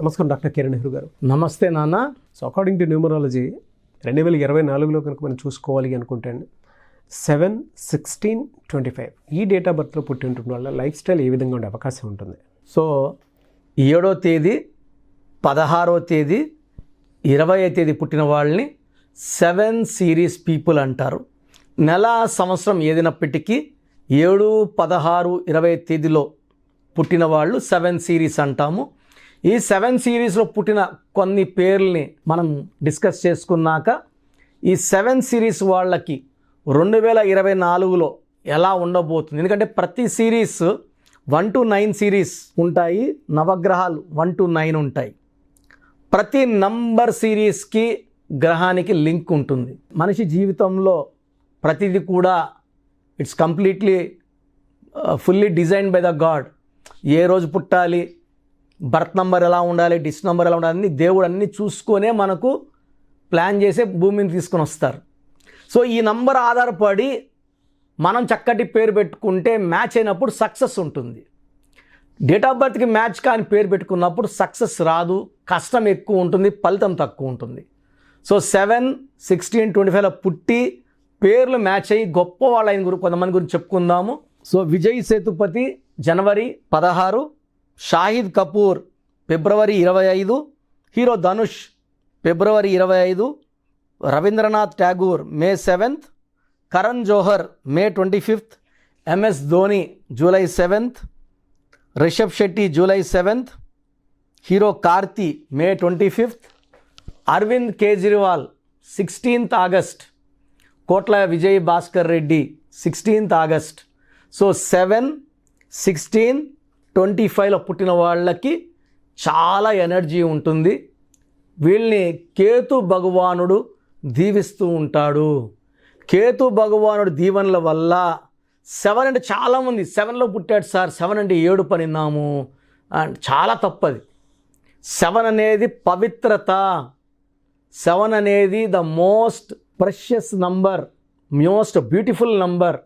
నమస్కారం డాక్టర్ కిరణ్ నెహ్రూ గారు. నమస్తే నాన్న. సో అకార్డింగ్ టు న్యూమరాలజీ 2024లో కనుక మనం చూసుకోవాలి అనుకుంటే 7, 16, 25 ఈ డేట్ ఆఫ్ బర్త్లో పుట్టిన వాళ్ళ లైఫ్ స్టైల్ ఏ విధంగా ఉండే అవకాశం ఉంటుంది? సో 7వ తేదీ, 16వ తేదీ, 20వ తేదీ పుట్టిన వాళ్ళని 7 సిరీస్ పీపుల్ అంటారు. నెల సంవత్సరం ఏదైనప్పటికీ 7, 16, 20 తేదీలో పుట్టిన వాళ్ళు 7 సిరీస్ అంటాము. ఈ 7 సిరీస్లో పుట్టిన కొన్ని పేర్లని మనం డిస్కస్ చేసుకున్నాక ఈ 7 సిరీస్ వాళ్ళకి 2024లో ఎలా ఉండబోతుంది, ఎందుకంటే ప్రతి సిరీస్ 1 to 9 సిరీస్ ఉంటాయి, నవగ్రహాలు 1 to 9 ఉంటాయి. ప్రతి నంబర్ సిరీస్కి గ్రహానికి లింక్ ఉంటుంది. మనిషి జీవితంలో ప్రతిదీ కూడా it's completely fully design by the god. ఏ రోజు పుట్టాలి, బర్త్ నంబర్ ఎలా ఉండాలి, డిస్ నంబర్ ఎలా ఉండాలి, దేవుడు అన్నీ చూసుకొనే మనకు ప్లాన్ చేసే భూమిని తీసుకొని వస్తారు. సో ఈ నంబర్ ఆధారపడి మనం చక్కటి పేరు పెట్టుకుంటే మ్యాచ్ అయినప్పుడు సక్సెస్ ఉంటుంది. డేట్ ఆఫ్ బర్త్కి మ్యాచ్ కాని పేరు పెట్టుకున్నప్పుడు సక్సెస్ రాదు, కష్టం ఎక్కువ ఉంటుంది, ఫలితం తక్కువ ఉంటుంది. సో 7, 16, 25లో పుట్టి పేర్లు మ్యాచ్ అయ్యి గొప్ప వాళ్ళు అయిన కొంతమంది గురించి చెప్పుకుందాము. సో విజయ్ సేతుపతి జనవరి 16, షాహిద్ కపూర్ ఫిబ్రవరి 25, హీరో ధనుష్ ఫిబ్రవరి 25, Rabindranath Tagore May 7th, Karan Johar May 25th, MS Dhoni July 7th, Rishab Shetty July 7th, hero Karthi May 25th, Arvind Kejriwal 16th August, Kotla Vijay Bhaskar Reddy 16th August. So 7, 16, 25లో పుట్టిన వాళ్ళకి చాలా ఎనర్జీ ఉంటుంది. వీళ్ళని కేతు భగవానుడు దీవిస్తూ ఉంటాడు. కేతు భగవానుడు దీవెనల వల్ల 7 అంటే చాలామంది 7లో పుట్టాడు సార్, 7 అంటే 7 పనిన్నాము అండ్ చాలా తప్పది. 7 అనేది పవిత్రత. 7 అనేది the most precious number, most beautiful number.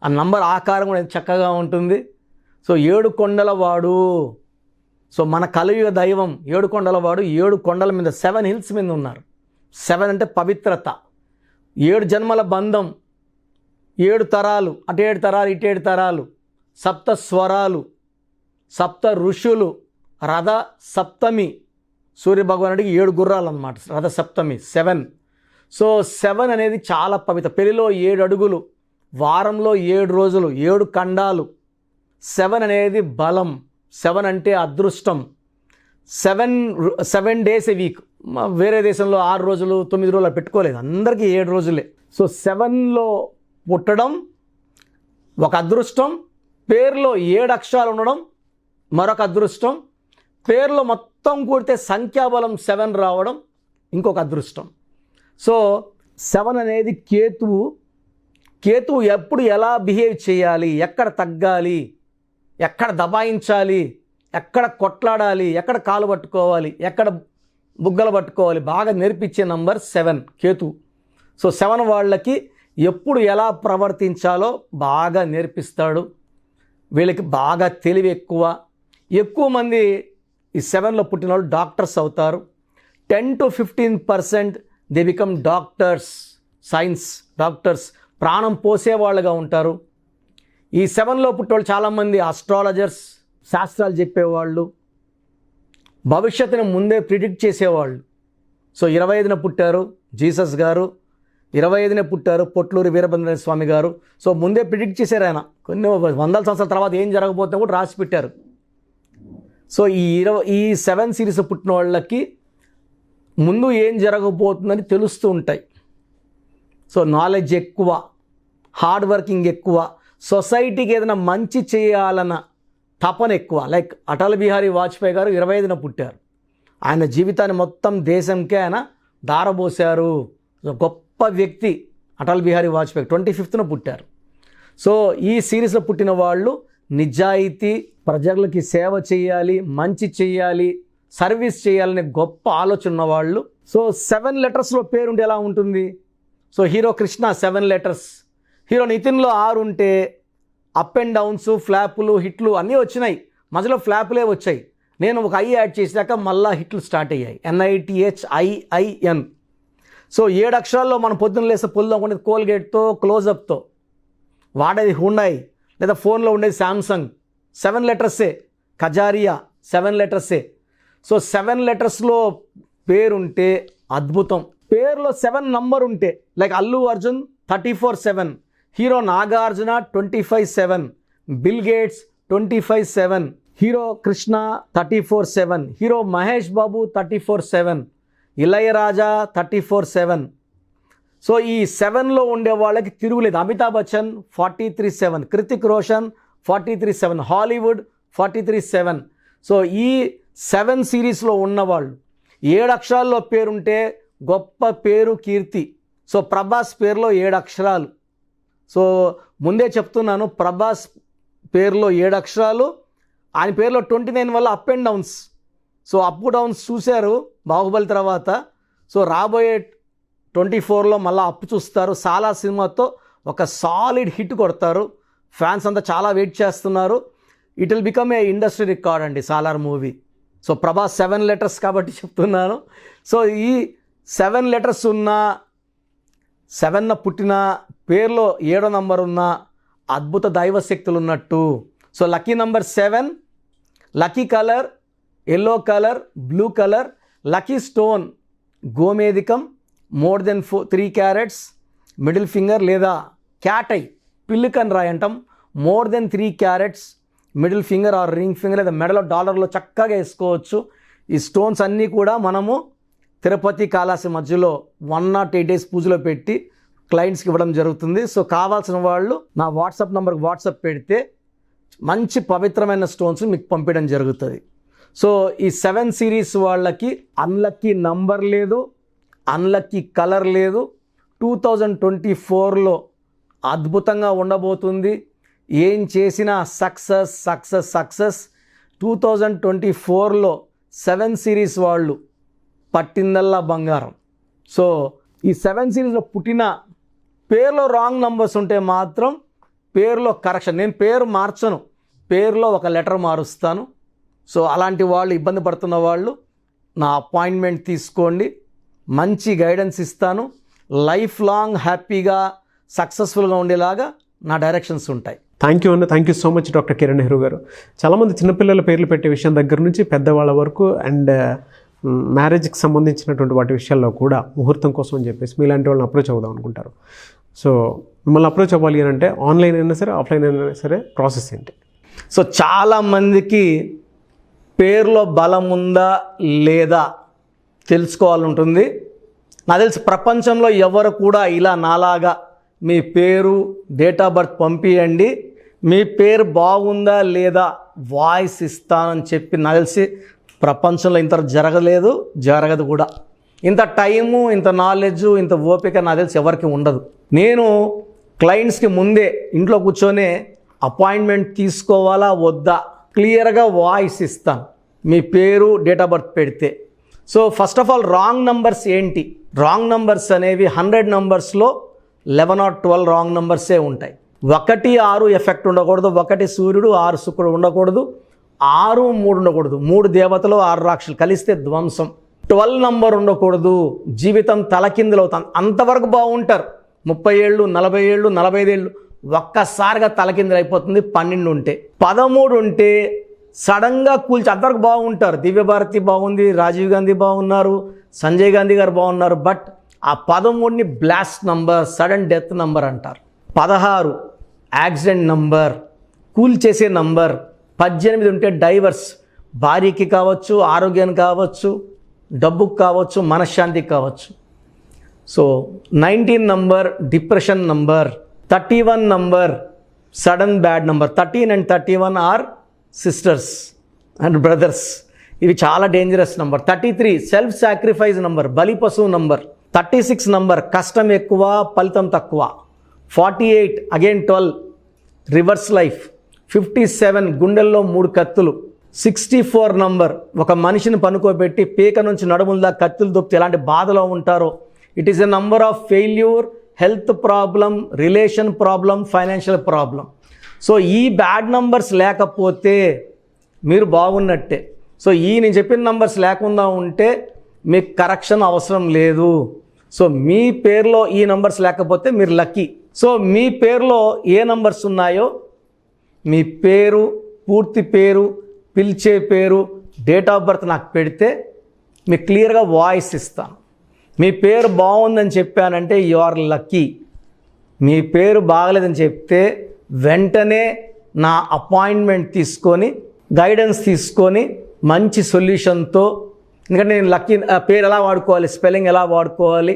ఆ నంబర్ ఆకారం కూడా చక్కగా ఉంటుంది. సో 7 కొండల వాడు, సో మన కలియుగ దైవం 7 కొండల వాడు. 7 కొండల మీద 7 హిల్స్ మీద ఉన్నారు. 7 అంటే పవిత్రత, 7 జన్మల బంధం, 7 తరాలు, అటు 7 తరాలు, ఇటు 7 తరాలు, 7 స్వరాలు, 7 ఋషులు, రథ సప్తమి, సూర్యభగవానుడికి 7 గుర్రాలు అన్నమాట, రథ సప్తమి 7. సో 7 అనేది చాలా పవిత్ర. పెళ్లిలో 7 అడుగులు, వారంలో 7 రోజులు, 7 ఖండాలు. 7 అనేది బలం, 7 అంటే అదృష్టం. 7 డేస్ ఏ వీక్. వేరే దేశంలో 6 రోజులు 9 రోజులు పెట్టుకోలేదు, అందరికీ 7 రోజులే. సో 7లో పుట్టడం ఒక అదృష్టం. పేరులో 7 అక్షరాలు ఉండడం మరొక అదృష్టం. పేరులో మొత్తం కూడితే సంఖ్యాబలం 7 రావడం ఇంకొక అదృష్టం. సో 7 అనేది కేతువు. కేతువు ఎప్పుడు ఎలా బిహేవ్ చేయాలి, ఎక్కడ తగ్గాలి, ఎక్కడ దబాయించాలి, ఎక్కడ కొట్లాడాలి, ఎక్కడ కాలు పట్టుకోవాలి, ఎక్కడ బుగ్గలు పట్టుకోవాలి బాగా నేర్పించే నంబర్ 7 కేతు. సో 7 వాళ్ళకి ఎప్పుడు ఎలా ప్రవర్తించాలో బాగా నేర్పిస్తాడు. వీళ్ళకి బాగా తెలివి ఎక్కువ. ఎక్కువ మంది ఈ 7లో పుట్టిన వాళ్ళు డాక్టర్స్ అవుతారు. 10 to 15% they become doctors, science doctors, ప్రాణం పోసేవాళ్ళుగా ఉంటారు. ఈ 7లో పుట్టేవాళ్ళు చాలామంది ఆస్ట్రాలజర్స్, శాస్త్రాలు చెప్పేవాళ్ళు, భవిష్యత్తుని ముందే ప్రిడిక్ట్ చేసేవాళ్ళు. సో 25న పుట్టారు జీసస్ గారు, 25నే పుట్టారు పొట్లూరి వీరభద్ర స్వామి గారు. సో ముందే ప్రిడిక్ట్ చేశారు ఆయన. కొన్ని వందల సంవత్సరాల తర్వాత ఏం జరగబోతుందో కూడా రాసి పెట్టారు. సో ఈ 7 సిరీస్ పుట్టిన వాళ్ళకి ముందు ఏం జరగబోతుందని తెలుస్తూ ఉంటాయి. సో నాలెడ్జ్ ఎక్కువ, హార్డ్ వర్కింగ్ ఎక్కువ, సొసైటీకి ఏదైనా మంచి చేయాలన్న తపన ఎక్కువ. లైక్ అటల్ బిహారీ వాజ్పేయి గారు 25న పుట్టారు. ఆయన జీవితాన్ని మొత్తం దేశంకే ఆయన దారబోశారు. గొప్ప వ్యక్తి అటల్ బిహారీ వాజ్పేయి 25న పుట్టారు. సో ఈ సిరీస్లో పుట్టిన వాళ్ళు నిజాయితీ, ప్రజలకి సేవ చేయాలి, మంచి చేయాలి, సర్వీస్ చేయాలనే గొప్ప ఆలోచన ఉన్నవాళ్ళు. సో 7 లెటర్స్లో పేరుంటే ఎలా ఉంటుంది? So hero Krishna 7 letters, hero నితిన్లో 6 ఉంటే అప్ అండ్ డౌన్స్, ఫ్లాపులు, హిట్లు అన్నీ వచ్చినాయి. మధ్యలో ఫ్లాపులే వచ్చాయి. నేను ఒక ఐ యాడ్ చేసాక మళ్ళా హిట్లు స్టార్ట్ అయ్యాయి. NITHIIN. సో 7 అక్షరాల్లో మనం పొద్దున్న లేస్తే పొందుకునేది కోల్గేట్తో, క్లోజప్తో, వాడేది హుండాయ్, లేదా ఫోన్లో ఉండేది శాంసంగ్. 7 లెటర్సే. కజారియా 7 లెటర్సే. సో 7 లెటర్స్లో పేరుంటే అద్భుతం. పేరులో 7 నంబర్ ఉంటే, like Allu Arjun 34/7, hero Nagarjuna 25/7, Bill Gates 25/7, hero Krishna 34/7, hero Mahesh Babu 34/7, Ilaiyaraaja 34/7. So ఈ 7లో ఉండే వాళ్ళకి తిరుగులేదు. అమితాబ్ బచ్చన్ 43/7, కృతిక్ రోషన్ 43/7, హాలీవుడ్ 43/7. సో ఈ 7 సిరీస్లో ఉన్నవాళ్ళు 7 అక్షరాల్లో పేరుంటే గొప్ప పేరు, కీర్తి. సో ప్రభాస్ పేరులో 7 అక్షరాలు. సో ముందే చెప్తున్నాను, ప్రభాస్ పేరులో 7 అక్షరాలు, ఆయన పేరులో 29 వల్ల up and downs. So up downs చూశారు బాహుబలి తర్వాత. సో రాబోయే 24లో మళ్ళీ అప్పు చూస్తారు. సాలా సినిమాతో ఒక సాలిడ్ హిట్ కొడతారు. ఫ్యాన్స్ అంతా చాలా వెయిట్ చేస్తున్నారు. It will become a industry record అండి Salaar movie. So Prabhas 7 letters కాబట్టి చెప్తున్నాను. సో ఈ 7 లెటర్స్ ఉన్న, 7న పుట్టిన, పేరులో 7వ నంబర్ ఉన్న అద్భుత దైవశక్తులు ఉన్నట్టు. So lucky number 7, lucky colour yellow colour, blue colour, lucky stone గోమేధికం, more than 3 carats, middle finger లేదా క్యాట్ ఐ, పిల్లికన్ రాయి అంటాం, more than 3 carats, middle finger or ring finger లేదా మెడలో డాలర్లో చక్కగా వేసుకోవచ్చు. ఈ స్టోన్స్ అన్నీ కూడా మనము తిరుపతి కాళాసి మధ్యలో 108 days పూజలో పెట్టి క్లయింట్స్కి ఇవ్వడం జరుగుతుంది. సో కావాల్సిన వాళ్ళు నా వాట్సాప్ నెంబర్కి వాట్సాప్ పెడితే మంచి పవిత్రమైన స్టోన్స్ మీకు పంపించడం జరుగుతుంది. సో ఈ 7 సిరీస్ వాళ్ళకి అన్లక్కీ నంబర్ లేదు, అన్లక్కీ కలర్ లేదు. 2024లో అద్భుతంగా ఉండబోతుంది. ఏం చేసినా సక్సెస్ సక్సెస్ సక్సెస్. 2024లో 7 సిరీస్ వాళ్ళు పట్టిందల్లా బంగారం. సో ఈ 7 సిరీస్లో పుట్టిన పేరులో రాంగ్ నంబర్స్ ఉంటే మాత్రం పేరులో కరెక్షన్. నేను పేరు మార్చను, పేరులో ఒక లెటర్ మారుస్తాను. సో అలాంటి వాళ్ళు, ఇబ్బంది పడుతున్న వాళ్ళు నా అపాయింట్మెంట్ తీసుకోండి, మంచి గైడెన్స్ ఇస్తాను. లైఫ్ లాంగ్ హ్యాపీగా సక్సెస్ఫుల్గా ఉండేలాగా నా డైరెక్షన్స్ ఉంటాయి. థ్యాంక్ యూ అన్న. Thank you so much doctor Kiran Nehru గారు. చాలామంది చిన్నపిల్లల పేర్లు పెట్టే విషయం దగ్గర నుంచి పెద్దవాళ్ళ వరకు అండ్ మ్యారేజ్కి సంబంధించినటువంటి వాటి విషయాల్లో కూడా ముహూర్తం కోసం అని చెప్పేసి మీలాంటి వాళ్ళని అప్రోచ్ అవుదాం అనుకుంటారు. సో మిమ్మల్ని అప్రోచ్ అవ్వాలి అని అంటే ఆన్లైన్ అయినా సరే, ఆఫ్లైన్ అయినా సరే ప్రాసెస్ ఏంటి? సో చాలామందికి పేరులో బలం ఉందా లేదా తెలుసుకోవాలని ఉంటుంది. నాకు తెలిసి ప్రపంచంలో ఎవరు కూడా ఇలా నాలాగా మీ పేరు, డేట్ ఆఫ్ బర్త్ పంపియండి, మీ పేరు బాగుందా లేదా వాయిస్ ఇస్తానని చెప్పి నాకు తెలిసి ప్రపంచంలో ఇంత జరగదు కూడా. ఇంత టైము, ఇంత నాలెడ్జు, ఇంత ఓపిక నాకు తెలిసి ఎవరికి ఉండదు. నేను క్లయింట్స్కి ముందే ఇంట్లో కూర్చొనే అపాయింట్మెంట్ తీసుకోవాలా వద్దా క్లియర్గా వాయిస్ ఇస్తాను మీ పేరు, డేట్ ఆఫ్ బర్త్ పెడితే. So first of all wrong numbers ఏంటి? రాంగ్ నంబర్స్ అనేవి 100 నంబర్స్లో 11 or 12 రాంగ్ నంబర్సే ఉంటాయి. 1, 6 ఎఫెక్ట్ ఉండకూడదు, 1 సూర్యుడు 6 శుక్రుడు ఉండకూడదు, 6, 3 ఉండకూడదు, 3 దేవతలు 6 రాక్షసులు కలిస్తే ధ్వంసం. 12 నంబర్ ఉండకూడదు, జీవితం తలకిందులవుతాం. అంతవరకు బాగుంటారు, 30 ఏళ్ళు, 40 ఏళ్ళు, 45 ఏళ్ళు, ఒక్కసారిగా తలకిందులైపోతుంది 12 ఉంటే. 13 ఉంటే సడన్గా కూల్చి అంతవరకు బాగుంటారు. దివ్యభారతి బాగుంది, రాజీవ్ గాంధీ బాగున్నారు, సంజయ్ గాంధీ గారు బాగున్నారు. బట్ ఆ 13ని blast number, sudden death number అంటారు. 16 యాక్సిడెంట్ నంబర్, కూల్ చేసే నంబర్. 18 ఉంటే డైవర్స్, భార్యకి కావచ్చు, ఆరోగ్యానికి కావచ్చు, డబ్బుకు కావచ్చు, మనశ్శాంతికి కావచ్చు. So 19 number depression number. 31 number sudden bad number. 13 and 31 are sisters and brothers. ఇవి చాలా dangerous number. 33 self sacrifice number, బలి పశువు నంబర్. 36 నంబర్ కష్టం ఎక్కువ, ఫలితం తక్కువ. 48 అగైన్ 12 రివర్స్ లైఫ్. 57 గుండెల్లో 3 కత్తులు. 64 నంబర్ ఒక మనిషిని పనుకోబెట్టి పీక నుంచి నడుముల్దా కత్తులు దొప్పితే ఎలాంటి బాధలో ఉంటారో. It is a number of failure, health problem, relation problem, financial problem. So ఈ బ్యాడ్ నంబర్స్ లేకపోతే మీరు బాగున్నట్టే. సో నేను చెప్పిన నంబర్స్ లేకుండా ఉంటే మీకు కరెక్షన్ అవసరం లేదు. సో మీ పేరులో ఈ నంబర్స్ లేకపోతే మీరు లక్కీ. సో మీ పేరులో ఏ నంబర్స్ ఉన్నాయో మీ పేరు, పూర్తి పేరు, పిలిచే పేరు, డేట్ ఆఫ్ బర్త్ నాకు పెడితే మీకు క్లియర్గా వాయిస్ ఇస్తాను. మీ పేరు బాగుందని చెప్పానంటే యు ఆర్ లక్కీ. మీ పేరు బాగలేదని చెప్తే వెంటనే నా అపాయింట్మెంట్ తీసుకొని గైడెన్స్ తీసుకొని మంచి సొల్యూషన్తో, ఎందుకంటే నేను లక్కీ పేరు ఎలా వాడుకోవాలి, స్పెల్లింగ్ ఎలా వాడుకోవాలి,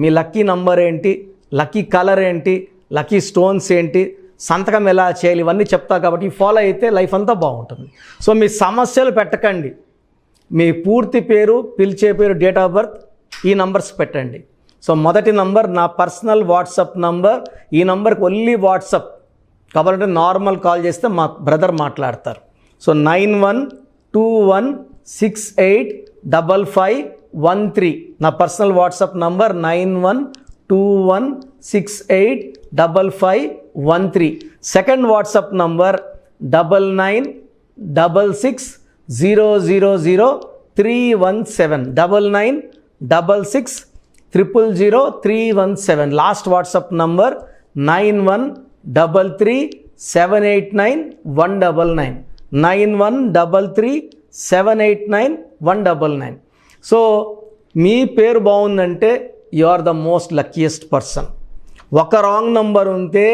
మీ లక్కీ నంబర్ ఏంటి, లక్కీ కలర్ ఏంటి, లక్కీ స్టోన్స్ ఏంటి, సంతకం ఎలా చేయాలి, ఇవన్నీ చెప్తా కాబట్టి ఫాలో అయితే లైఫ్ అంతా బాగుంటుంది. సో మీ సమస్యలు పెట్టకండి. మీ పూర్తి పేరు, పిలిచే పేరు, డేట్ ఆఫ్ బర్త్, ఈ నంబర్స్ పెట్టండి. సో మొదటి నంబర్ నా పర్సనల్ వాట్సాప్ నంబర్. ఈ నంబర్కి ఓన్లీ వాట్సాప్, కాబట్టి నార్మల్ కాల్ చేస్తే మా బ్రదర్ మాట్లాడతారు. సో 9121685513 నా personal WhatsApp number 9121685513. Second WhatsApp number 9966000317 9966000317. Last WhatsApp number 9133789199 9133789199. So మీ పేరు బాగుందంటే you are the most luckiest person. ఒక రాంగ్ నంబర్ ఉంటే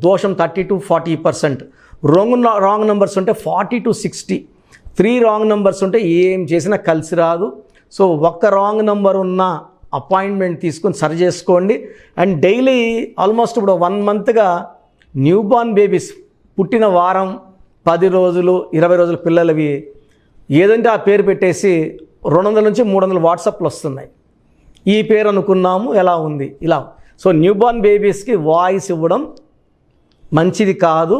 దోషం 30 to 40%, రాంగ్ నెంబర్స్ ఉంటే 40 to 60, 3 రాంగ్ నెంబర్స్ ఉంటే ఏం చేసినా కలిసి రాదు. సో ఒక్క రాంగ్ నెంబర్ ఉన్న అపాయింట్మెంట్ తీసుకొని సరి చేసుకోండి. అండ్ డైలీ ఆల్మోస్ట్ ఇప్పుడు 1 మంత్గా న్యూ బార్న్ బేబీస్ పుట్టిన వారం, 10 రోజులు, 20 రోజుల పిల్లలవి ఏదంటే ఆ పేరు పెట్టేసి 200 నుంచి 300 వాట్సాప్లు వస్తున్నాయి. ఈ పేరు అనుకున్నాము, ఎలా ఉంది, ఇలా. సో న్యూ బార్న్ బేబీస్కి వాయిస్ ఇవ్వడం మంచిది కాదు.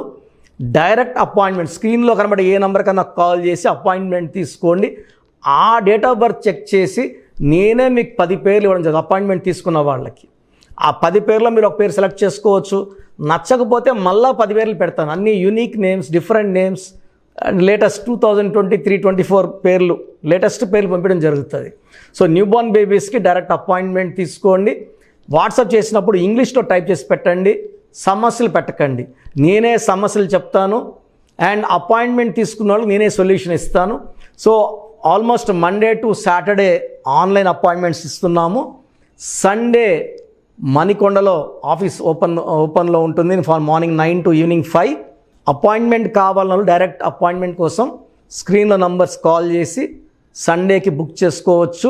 డైరెక్ట్ అపాయింట్మెంట్ స్క్రీన్లో కనబడే ఏ నెంబర్ కన్నా కాల్ చేసి అపాయింట్మెంట్ తీసుకోండి. ఆ డేట్ ఆఫ్ బర్త్ చెక్ చేసి నేనే మీకు 10 పేర్లు ఇవ్వడం జరుగుతుంది అపాయింట్మెంట్ తీసుకున్న వాళ్ళకి. ఆ 10 పేర్లో మీరు ఒక పేరు సెలెక్ట్ చేసుకోవచ్చు. నచ్చకపోతే మళ్ళీ 10 పేర్లు పెడతాను, అన్ని unique names, different names, and latest 2023-24 పేర్లు, లేటెస్ట్ పేర్లు పంపించడం జరుగుతుంది. సో న్యూ బార్న్ బేబీస్కి డైరెక్ట్ అపాయింట్మెంట్ తీసుకోండి. వాట్సాప్ చేసినప్పుడు ఇంగ్లీష్లో టైప్ చేసి పెట్టండి, సమస్యలు పెట్టకండి. నేనే సమస్యలు చెప్తాను అండ్ అపాయింట్మెంట్ తీసుకున్న వాళ్ళకి నేనే సొల్యూషన్ ఇస్తాను. So almost Monday to Saturday online appointments ఇస్తున్నాము. సండే మణికొండలో ఆఫీస్ ఓపెన్లో ఉంటుంది మార్నింగ్ 9 to ఈవినింగ్ 5. అపాయింట్మెంట్ కావాలన్న డైరెక్ట్ అపాయింట్మెంట్ కోసం స్క్రీన్లో నంబర్స్ కాల్ చేసి సండేకి బుక్ చేసుకోవచ్చు.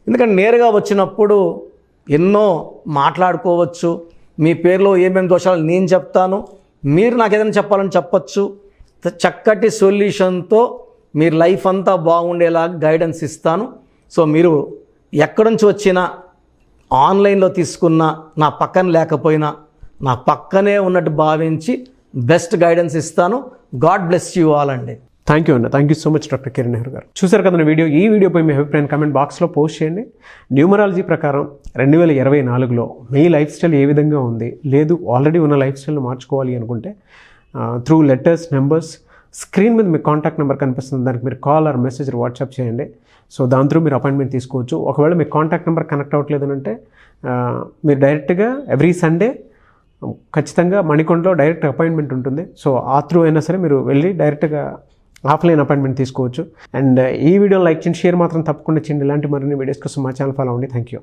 ఎందుకంటే నేరుగా వచ్చినప్పుడు ఎన్నో మాట్లాడుకోవచ్చు. మీ పేరులో ఏమేమి దోషాలు నేను చెప్తాను, మీరు నాకు ఏదైనా చెప్పాలని చెప్పచ్చు. చక్కటి సొల్యూషన్తో మీరు లైఫ్ అంతా బాగుండేలాగా గైడెన్స్ ఇస్తాను. సో మీరు ఎక్కడి నుంచి వచ్చినా, ఆన్లైన్లో తీసుకున్న, నా పక్కన లేకపోయినా నా పక్కనే ఉన్నట్టు భావించి బెస్ట్ గైడెన్స్ ఇస్తాను. గాడ్ బ్లెస్ యూ ఆల్ అండి. థ్యాంక్ యూ అన్న. Thank you so much doctor Kiran Nehru గారు. చూసారు కదా వీడియో. ఈ వీడియోపై మీ అభిప్రాయం కామెంట్ బాక్స్లో పోస్ట్ చేయండి. న్యూమరాలజీ ప్రకారం 2024లో మీ లైఫ్ స్టైల్ ఏ విధంగా ఉంది, లేదు ఆల్రెడీ ఉన్న లైఫ్ స్టైల్ని మార్చుకోవాలి అనుకుంటే త్రూ లెటర్స్, నెంబర్స్, స్క్రీన్ మీద మీ కాంటాక్ట్ నెంబర్ కనిపిస్తుంది, దానికి మీరు కాల్ ఆర్ మెసేజ్ వాట్సాప్ చేయండి. సో దాని త్రూ మీరు అపాయింట్మెంట్ తీసుకోవచ్చు. ఒకవేళ మీ కాంటాక్ట్ నెంబర్ కనెక్ట్ అవ్వట్లేదనంటే మీరు డైరెక్ట్గా ఎవ్రీ సండే ఖచ్చితంగా మణికొండలో డైరెక్ట్ అపాయింట్మెంట్ ఉంటుంది. సో ఆ త్రూ అయినా సరే మీరు వెళ్ళి డైరెక్ట్గా ఆఫ్లైన్ అపాయింట్మెంట్ తీసుకోవచ్చు. అండ్ ఈ వీడియో లైక్ చేయండి, షేర్ మాత్రం తప్పకుండా చేయండి. ఇలాంటి మరిన్ని వీడియోస్ కోసం మా ఛానల్ ఫాలో అవ్వండి. Thank you.